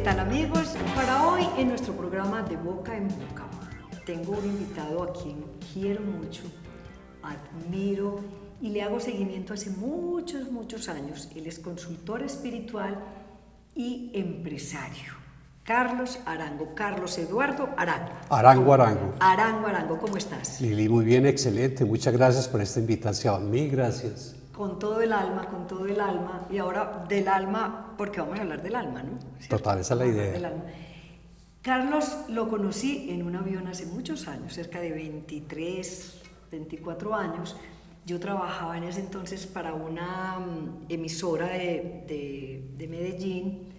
tal, amigos? Para hoy en nuestro programa De Boca en Boca tengo un invitado a quien quiero mucho, admiro y le hago seguimiento hace muchos años. Él es consultor espiritual y empresario. Carlos Arango, Carlos Eduardo Arango. Arango, ¿cómo estás? Lili, muy bien, excelente. Muchas gracias por esta invitación. Mil gracias. Con todo el alma. Y ahora del alma, porque vamos a hablar del alma, ¿no? ¿Cierto? Total, esa es la idea. Carlos lo conocí en un avión hace muchos años, cerca de 24 años. Yo trabajaba en ese entonces para una emisora de Medellín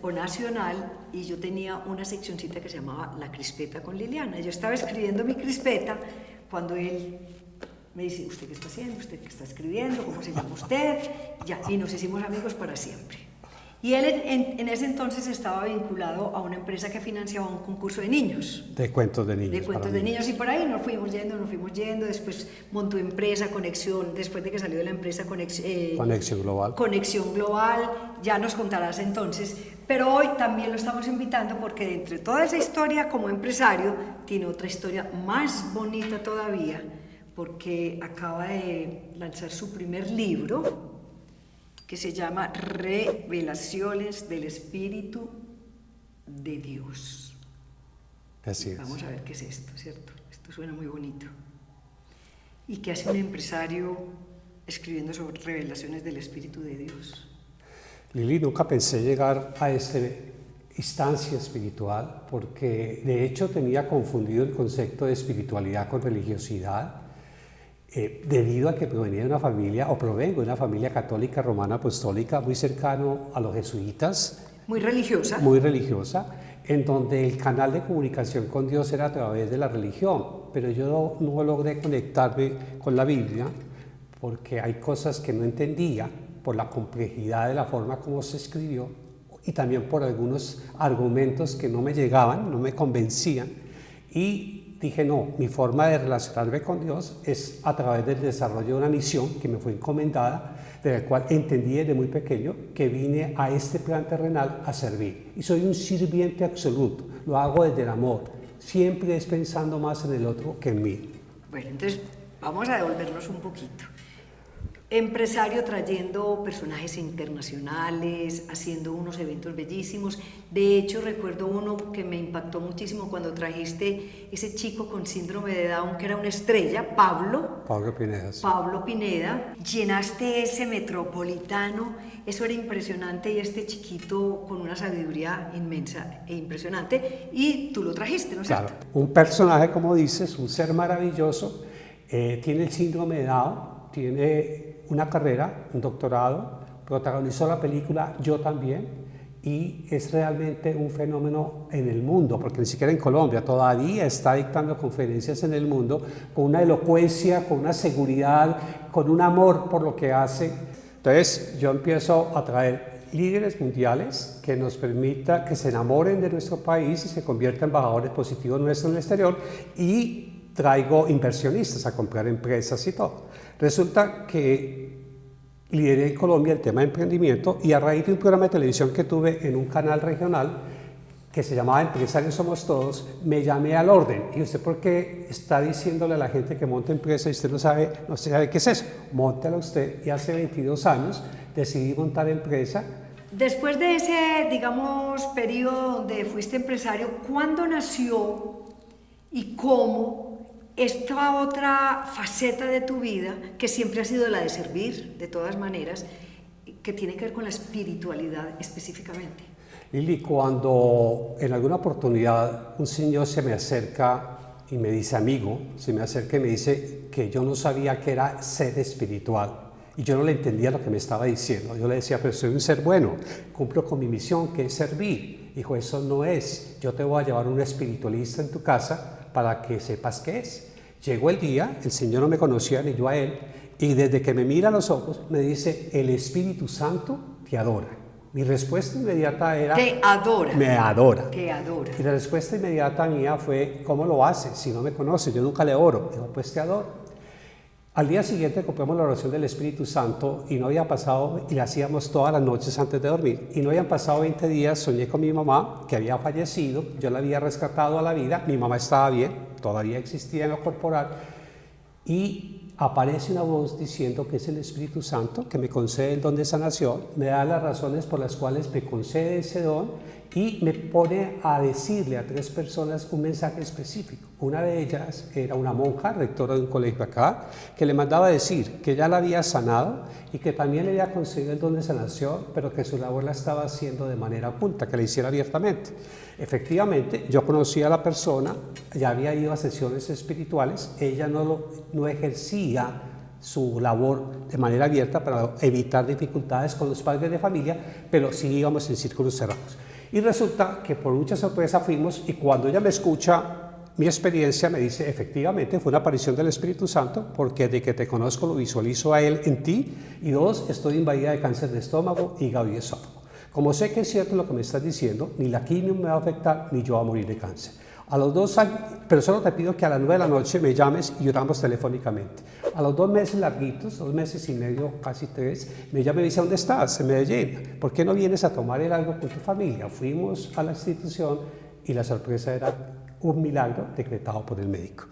o nacional, y yo tenía una seccioncita que se llamaba La Crispeta con Liliana. Yo estaba escribiendo mi crispeta cuando él me dice: ¿usted qué está haciendo? ¿Usted qué está escribiendo? ¿Cómo se llama usted? Ya, y nos hicimos amigos para siempre. Y él en ese entonces estaba vinculado a una empresa que financiaba un concurso de niños. De cuentos de niños. De cuentos de niños, y por ahí nos fuimos yendo. Después montó empresa, Conexión, después de que salió de la empresa Conexión Global. Conexión Global, ya nos contarás entonces. Pero hoy también lo estamos invitando porque entre toda esa historia como empresario, tiene otra historia más bonita todavía, porque acaba de lanzar su primer libro, que se llama Revelaciones del Espíritu de Dios. Así es. Vamos a ver qué es esto, ¿cierto? Esto suena muy bonito. ¿Y qué hace un empresario escribiendo sobre revelaciones del Espíritu de Dios? Lili, nunca pensé llegar a esta instancia espiritual, porque de hecho tenía confundido el concepto de espiritualidad con religiosidad, debido a que provenía de una familia, o provengo de una familia católica romana apostólica muy cercano a los jesuitas. Muy religiosa. Muy religiosa, en donde el canal de comunicación con Dios era a través de la religión, pero yo no logré conectarme con la Biblia porque hay cosas que no entendía por la complejidad de la forma como se escribió y también por algunos argumentos que no me llegaban, no me convencían, y dije: no, mi forma de relacionarme con Dios es a través del desarrollo de una misión que me fue encomendada, de la cual entendí desde muy pequeño que vine a este plan terrenal a servir. Y soy un sirviente absoluto, lo hago desde el amor, siempre es pensando más en el otro que en mí. Bueno, entonces vamos a devolvernos un poquito. Empresario trayendo personajes internacionales, haciendo unos eventos bellísimos. De hecho, recuerdo uno que me impactó muchísimo cuando trajiste ese chico con síndrome de Down, que era una estrella, Pablo Pineda. Sí. Pablo Pineda. Llenaste ese Metropolitano, eso era impresionante, y este chiquito con una sabiduría inmensa e impresionante, y tú lo trajiste, ¿no es cierto? Claro, un personaje, como dices, un ser maravilloso, tiene el síndrome de Down, tiene una carrera, un doctorado, protagonizó la película Yo también, y es realmente un fenómeno en el mundo, porque ni siquiera en Colombia todavía está dictando conferencias en el mundo con una elocuencia, con una seguridad, con un amor por lo que hace. Entonces yo empiezo a traer líderes mundiales que nos permita que se enamoren de nuestro país y se conviertan en embajadores positivos nuestros en el exterior, y traigo inversionistas a comprar empresas y todo. Resulta que lideré en Colombia el tema de emprendimiento, y a raíz de un programa de televisión que tuve en un canal regional que se llamaba Empresarios Somos Todos, me llamé al orden. ¿Y usted por qué está diciéndole a la gente que monta empresa y usted no sabe qué es eso? Móntela usted. Y hace 22 años decidí montar empresa. Después de ese, digamos, periodo donde fuiste empresario, ¿cuándo nació y cómo esta otra faceta de tu vida, que siempre ha sido la de servir, de todas maneras, que tiene que ver con la espiritualidad específicamente? Lili, cuando en alguna oportunidad un señor se me acerca y me dice amigo, se me acerca y me dice que yo no sabía qué era ser espiritual, y yo no le entendía lo que me estaba diciendo. Yo le decía: pero soy un ser bueno, cumplo con mi misión, que es servir. Dijo: eso no es, yo te voy a llevar un espiritualista en tu casa para que sepas qué es. Llegó el día, el Señor no me conocía ni yo a él, y desde que me mira a los ojos me dice: el Espíritu Santo te adora. Mi respuesta inmediata era: te adora. Me adora. Te adora. Y la respuesta inmediata mía fue: ¿cómo lo hace? Si no me conoce, yo nunca le oro. Digo: pues te adoro. Al día siguiente compramos la oración del Espíritu Santo y no había pasado, y la hacíamos todas las noches antes de dormir, y no habían pasado 20 días, soñé con mi mamá que había fallecido, yo la había rescatado a la vida, mi mamá estaba bien, todavía existía en lo corporal, y aparece una voz diciendo que es el Espíritu Santo que me concede el don de sanación, me da las razones por las cuales me concede ese don y me pone a decirle a 3 personas un mensaje específico. Una de ellas era una monja, rectora de un colegio acá, que le mandaba decir que ya la había sanado y que también le había concedido el don de sanación, pero que su labor la estaba haciendo de manera oculta, que la hiciera abiertamente. Efectivamente, yo conocía a la persona, ya había ido a sesiones espirituales, ella no ejercía su labor de manera abierta para evitar dificultades con los padres de familia, pero sí íbamos en círculos cerrados. Y resulta que por mucha sorpresa fuimos, y cuando ella me escucha mi experiencia me dice, efectivamente fue una aparición del Espíritu Santo, porque de que te conozco lo visualizo a Él en ti, y 2, estoy invadida de cáncer de estómago, hígado y esófago. Como sé que es cierto lo que me estás diciendo, ni la quimio me va a afectar, ni yo voy a morir de cáncer. A los 2 años, pero solo te pido que a las 9 de la noche me llames y oramos telefónicamente. A los 2 meses larguitos, 2 meses y medio, casi 3, me llama y me dice, ¿dónde estás? En Medellín. ¿Por qué no vienes a tomar el algo con tu familia? Fuimos a la institución y la sorpresa era un milagro decretado por el médico.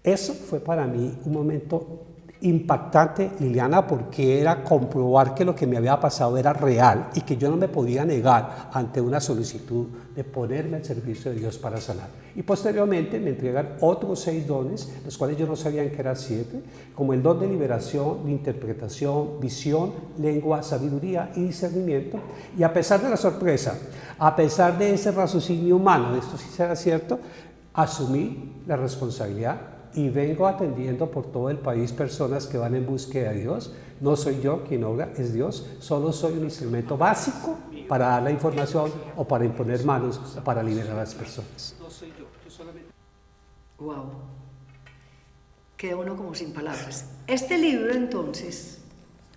Eso fue para mí un momento impactante, Liliana, porque era comprobar que lo que me había pasado era real y que yo no me podía negar ante una solicitud de ponerme al servicio de Dios para sanar. Y posteriormente me entregan otros 6 dones, los cuales yo no sabía que eran 7, como el don de liberación, de interpretación, visión, lengua, sabiduría y discernimiento. Y a pesar de la sorpresa, a pesar de ese raciocinio humano, de esto sí será cierto, asumí la responsabilidad y vengo atendiendo por todo el país personas que van en búsqueda de Dios. No soy yo quien obra, es Dios. Solo soy un instrumento básico para dar la información o para imponer manos o para liberar a las personas. No soy yo solamente. Wow. Queda uno como sin palabras. Este libro, entonces,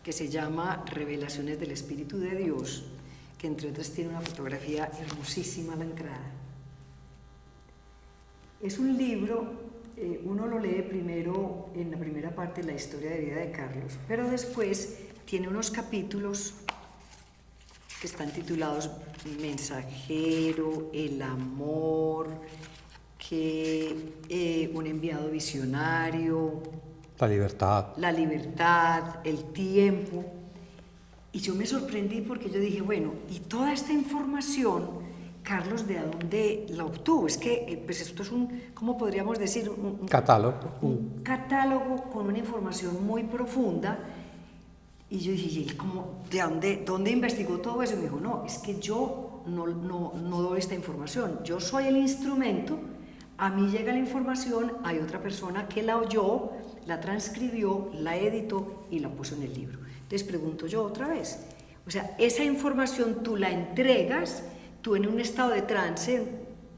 que se llama Revelaciones del Espíritu de Dios, que entre otras tiene una fotografía hermosísima a la entrada, es un libro. Uno lo lee primero en la primera parte de la historia de vida de Carlos, pero después tiene unos capítulos que están titulados Mensajero, El Amor, un enviado visionario, la libertad, el tiempo. Y yo me sorprendí porque yo dije, bueno, y toda esta información, Carlos, ¿de dónde la obtuvo? Es que pues esto es ¿cómo podríamos decir? Un catálogo. Un catálogo con una información muy profunda. Y yo dije, ¿dónde investigó todo eso? Y me dijo, no, es que yo no doy esta información. Yo soy el instrumento, a mí llega la información, hay otra persona que la oyó, la transcribió, la editó y la puso en el libro. Entonces pregunto yo otra vez, o sea, esa información tú la entregas, tú en un estado de trance,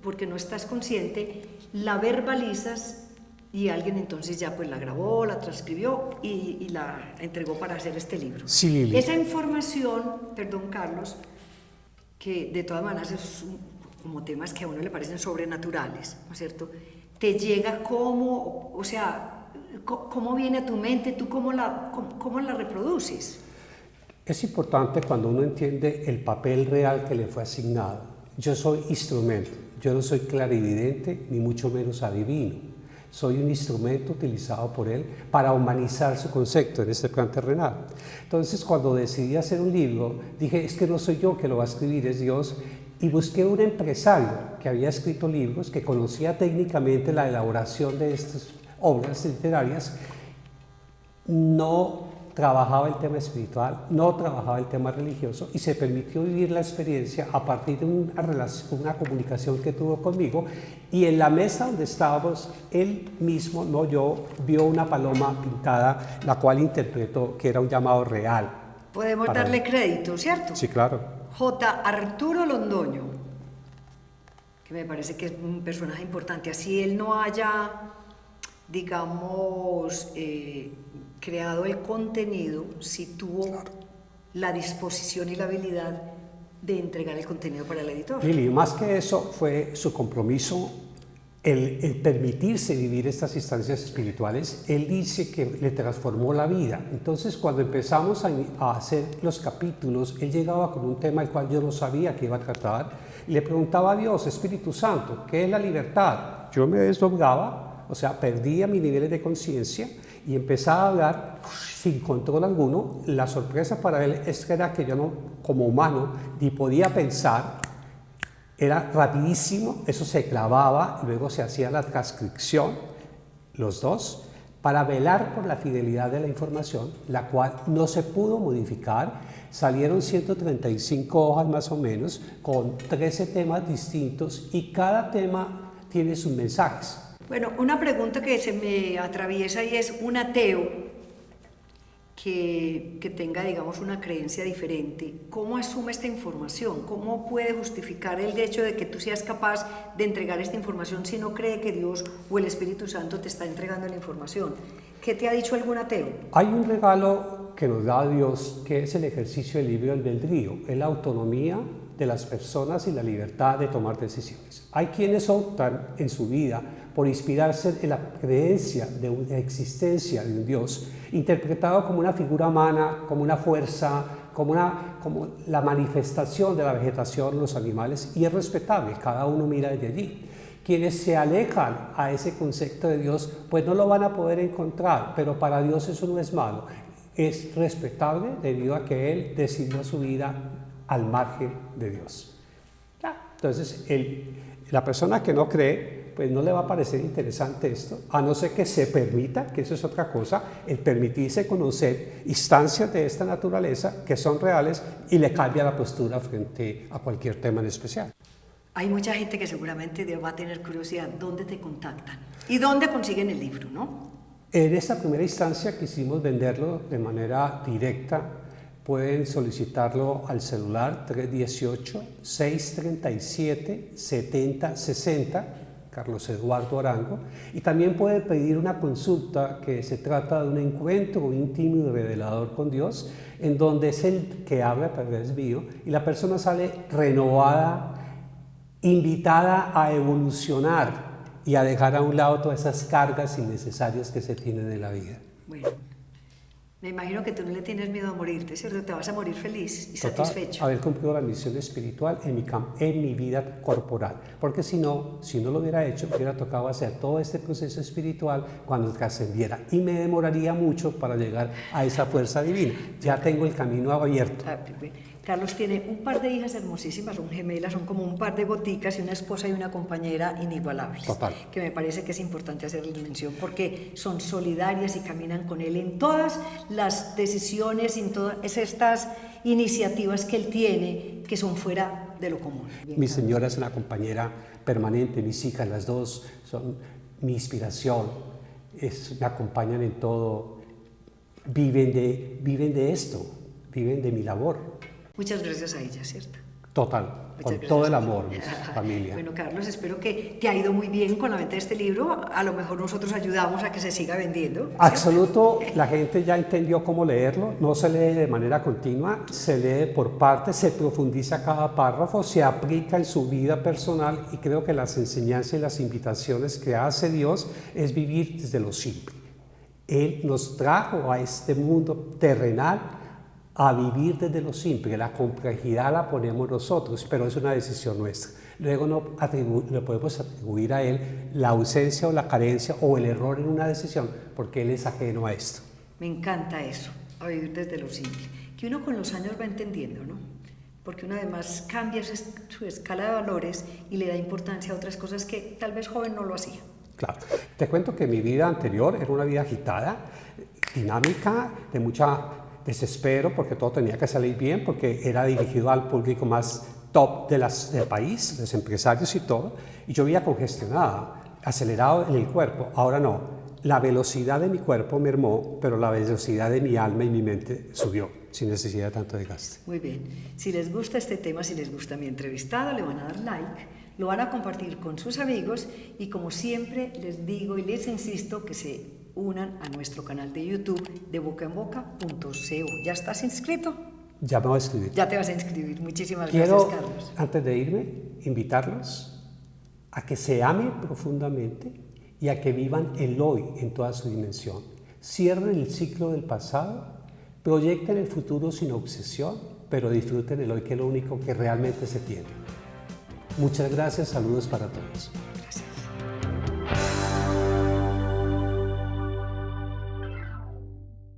porque no estás consciente, la verbalizas y alguien entonces ya pues la grabó, la transcribió y la entregó para hacer este libro. Sí, Lili. Esa información, perdón Carlos, que de todas maneras es como temas que a uno le parecen sobrenaturales, ¿no es cierto? Te llega como, o sea, ¿cómo viene a tu mente? ¿Tú cómo la reproduces? Es importante cuando uno entiende el papel real que le fue asignado. Yo soy instrumento, yo no soy clarividente ni mucho menos adivino. Soy un instrumento utilizado por él para humanizar su concepto en este plan terrenal. Entonces, cuando decidí hacer un libro, dije, es que no soy yo que lo va a escribir, es Dios. Y busqué un empresario que había escrito libros, que conocía técnicamente la elaboración de estas obras literarias. No trabajaba el tema espiritual, no trabajaba el tema religioso y se permitió vivir la experiencia a partir de una comunicación que tuvo conmigo, y en la mesa donde estábamos, él mismo, no yo, vio una paloma pintada, la cual interpretó que era un llamado real. Podemos darle crédito, ¿cierto? Sí, claro. J. Arturo Londoño, que me parece que es un personaje importante, así él no haya, digamos, creado el contenido, si tuvo la disposición y la habilidad de entregar el contenido para el editor. Lili, más que eso fue su compromiso el permitirse vivir estas instancias espirituales, él dice que le transformó la vida. Entonces, cuando empezamos a hacer los capítulos, él llegaba con un tema el cual yo no sabía que iba a tratar, y le preguntaba a Dios, Espíritu Santo, ¿qué es la libertad? Yo me desdoblaba, o sea, perdía mis niveles de conciencia y empezaba a hablar sin control alguno. La sorpresa para él era que yo no, como humano, ni podía pensar. Era rapidísimo, eso se clavaba, luego se hacía la transcripción, los dos, para velar por la fidelidad de la información, la cual no se pudo modificar. Salieron 135 hojas más o menos, con 13 temas distintos y cada tema tiene sus mensajes. Bueno, una pregunta que se me atraviesa y es un ateo que tenga, digamos, una creencia diferente, ¿cómo asume esta información? ¿Cómo puede justificar el hecho de que tú seas capaz de entregar esta información si no cree que Dios o el Espíritu Santo te está entregando la información? ¿Qué te ha dicho algún ateo? Hay un regalo que nos da Dios, que es el ejercicio del libre albedrío, es la autonomía de las personas y la libertad de tomar decisiones. Hay quienes optan en su vida por inspirarse en la creencia de una existencia de un Dios, interpretado como una figura humana, como una fuerza, como la manifestación de la vegetación, los animales, y es respetable, cada uno mira desde allí. Quienes se alejan a ese concepto de Dios, pues no lo van a poder encontrar, pero para Dios eso no es malo, es respetable debido a que Él decidió su vida al margen de Dios. Entonces, la persona que no cree, pues no le va a parecer interesante esto, a no ser que se permita, que eso es otra cosa, el permitirse conocer instancias de esta naturaleza que son reales y le cambia la postura frente a cualquier tema en especial. Hay mucha gente que seguramente va a tener curiosidad, ¿dónde te contactan? ¿Y dónde consiguen el libro, no? En esta primera instancia quisimos venderlo de manera directa. Pueden solicitarlo al celular 318-637-7060, Carlos Eduardo Arango, y también puede pedir una consulta que se trata de un encuentro íntimo y revelador con Dios, en donde es el que habla a través mío y la persona sale renovada, invitada a evolucionar y a dejar a un lado todas esas cargas innecesarias que se tienen en la vida. Bueno. Me imagino que tú no le tienes miedo a morirte, ¿cierto? Te vas a morir feliz y Total, satisfecho. Haber cumplido la misión espiritual en mi vida corporal. Porque si no lo hubiera hecho, me hubiera tocado hacer todo este proceso espiritual cuando trascendiera. Y me demoraría mucho para llegar a esa fuerza divina. Ya tengo el camino abierto. Carlos tiene un par de hijas hermosísimas, son gemelas, son como un par de goticas y una esposa y una compañera inigualables. Total. Que me parece que es importante hacerles mención porque son solidarias y caminan con él en todas las decisiones, en todas estas iniciativas que él tiene que son fuera de lo común. Bien, mi señora es una compañera permanente, mis hijas, las dos, son mi inspiración, me acompañan en todo, viven de esto, viven de mi labor. Muchas gracias a ella, ¿cierto? Total, con todo el amor, mi familia. Bueno, Carlos, espero que te ha ido muy bien con la venta de este libro. A lo mejor nosotros ayudamos a que se siga vendiendo, ¿cierto? Absoluto, la gente ya entendió cómo leerlo. No se lee de manera continua, se lee por partes, se profundiza cada párrafo, se aplica en su vida personal y creo que las enseñanzas y las invitaciones que hace Dios es vivir desde lo simple. Él nos trajo a este mundo terrenal a vivir desde lo simple. La complejidad la ponemos nosotros, pero es una decisión nuestra. Luego no le podemos atribuir a Él la ausencia o la carencia o el error en una decisión, porque Él es ajeno a esto. Me encanta eso, a vivir desde lo simple, que uno con los años va entendiendo, ¿no? Porque uno además cambia su escala de valores y le da importancia a otras cosas que tal vez joven no lo hacía. Claro. Te cuento que mi vida anterior era una vida agitada, dinámica, de mucha desespero porque todo tenía que salir bien, porque era dirigido al público más top del país, los empresarios y todo, y yo vivía congestionada, acelerado en el cuerpo. Ahora no, la velocidad de mi cuerpo mermó, pero la velocidad de mi alma y mi mente subió, sin necesidad de tanto desgaste. Muy bien, si les gusta este tema, si les gusta mi entrevistado, le van a dar like, lo van a compartir con sus amigos y como siempre les digo y les insisto que se unan a nuestro canal de YouTube de bocaenboca.co. ¿Ya estás inscrito? Ya me voy a inscribir. Ya te vas a inscribir. Muchísimas Quiero, gracias, Carlos. antes de irme, invitarlos a que se amen profundamente y a que vivan el hoy en toda su dimensión. Cierren el ciclo del pasado, proyecten el futuro sin obsesión, pero disfruten el hoy, que es lo único que realmente se tiene. Muchas gracias, saludos para todos.